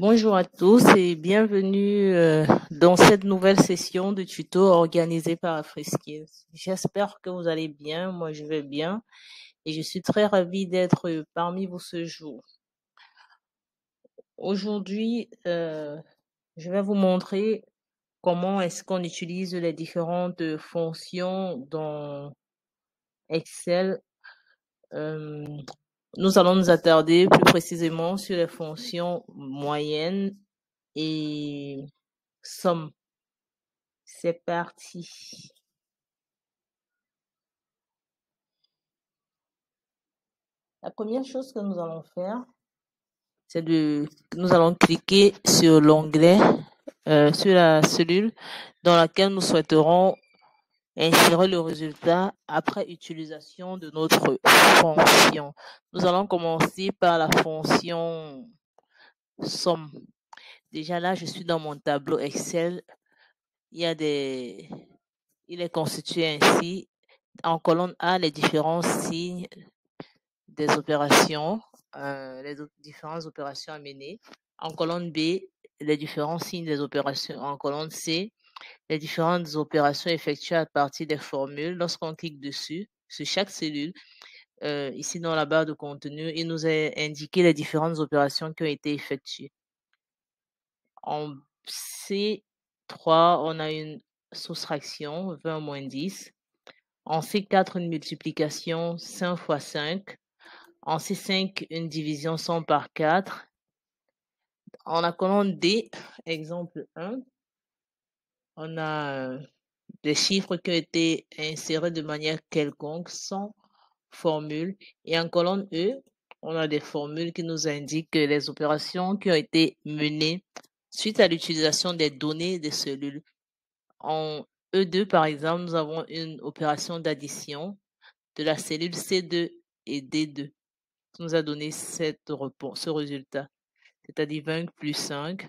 Bonjour à tous et bienvenue dans cette nouvelle session de tuto organisée par AfriSkills. J'espère que vous allez bien, moi je vais bien et je suis très ravie d'être parmi vous ce jour. Aujourd'hui, je vais vous montrer comment est-ce qu'on utilise les différentes fonctions dans Excel. Nous allons nous attarder plus précisément sur les fonctions moyenne et somme. C'est parti. La première chose que nous allons faire, c'est nous allons cliquer sur l'onglet, sur la cellule dans laquelle nous souhaiterons insérer le résultat après utilisation de notre fonction. Nous allons commencer par la fonction somme. Déjà là, je suis dans mon tableau Excel. Il est constitué ainsi. En colonne A, les différents signes des opérations, les différentes opérations à mener. En colonne B, les différents signes des opérations. En colonne C, les différentes opérations effectuées à partir des formules. Lorsqu'on clique dessus, sur chaque cellule, ici dans la barre de contenu, il nous est indiqué les différentes opérations qui ont été effectuées. En C3, on a une soustraction, 20 moins 10. En C4, une multiplication, 5 fois 5. En C5, une division 100 par 4. En la colonne D, exemple 1, on a des chiffres qui ont été insérés de manière quelconque, sans formule. Et en colonne E, on a des formules qui nous indiquent les opérations qui ont été menées suite à l'utilisation des données des cellules. En E2, par exemple, nous avons une opération d'addition de la cellule C2 et D2. Qui nous a donné ce résultat, c'est-à-dire 20 plus 5.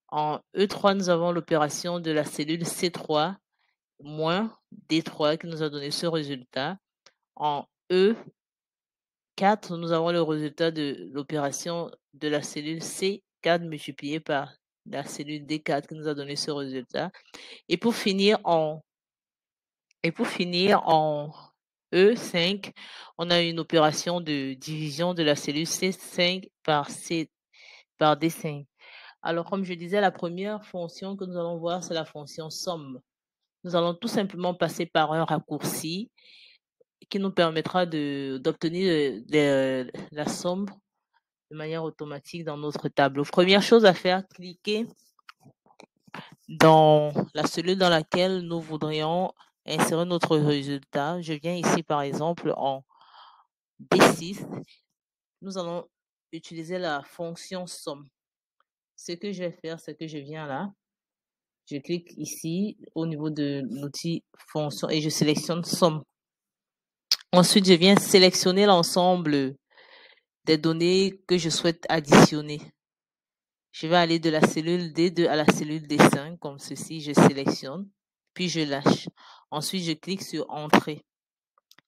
En E3, nous avons l'opération de la cellule C3 moins D3 qui nous a donné ce résultat. En E4, nous avons le résultat de l'opération de la cellule C4 multipliée par la cellule D4 qui nous a donné ce résultat. Et pour finir en E5, on a une opération de division de la cellule C5 par D5. Alors, comme je disais, la première fonction que nous allons voir, c'est la fonction somme. Nous allons tout simplement passer par un raccourci qui nous permettra d'obtenir la somme de manière automatique dans notre tableau. Première chose à faire, cliquez dans la cellule dans laquelle nous voudrions insérer notre résultat. Je viens ici, par exemple, en D6. Nous allons utiliser la fonction somme. Ce que je vais faire, c'est que je viens là. Je clique ici au niveau de l'outil fonction et je sélectionne somme. Ensuite, je viens sélectionner l'ensemble des données que je souhaite additionner. Je vais aller de la cellule D2 à la cellule D5 comme ceci. Je sélectionne, puis je lâche. Ensuite, je clique sur Entrée.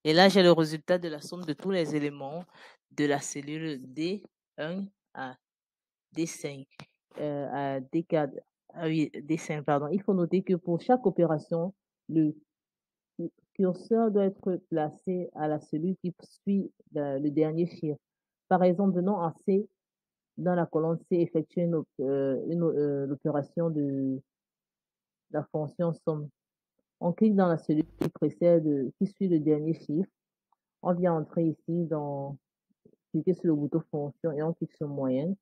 Et là, j'ai le résultat de la somme de tous les éléments de la cellule D1 à D5, à D4. Ah oui, D5, pardon. Il faut noter que pour chaque opération, le curseur doit être placé à la cellule qui suit le dernier chiffre. Par exemple, venons en C, dans la colonne C, effectuer l'opération de la fonction somme. On clique dans la cellule qui précède, qui suit le dernier chiffre. On vient entrer ici cliquer sur le bouton fonction et on clique sur moyenne.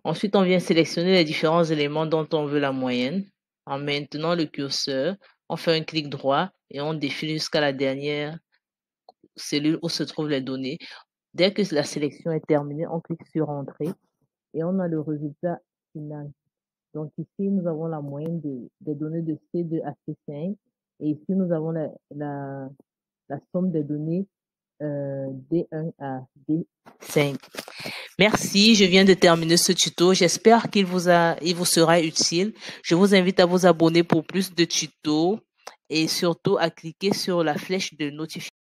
Ensuite, on vient sélectionner les différents éléments dont on veut la moyenne. En maintenant le curseur, on fait un clic droit et on défile jusqu'à la dernière cellule où se trouvent les données. Dès que la sélection est terminée, on clique sur Entrée et on a le résultat final. Donc ici, nous avons la moyenne des données de C2 à C5 et ici, nous avons la somme des données D1 à D5. Merci, je viens de terminer ce tuto. J'espère qu'il vous sera utile. Je vous invite à vous abonner pour plus de tutos et surtout à cliquer sur la flèche de notification.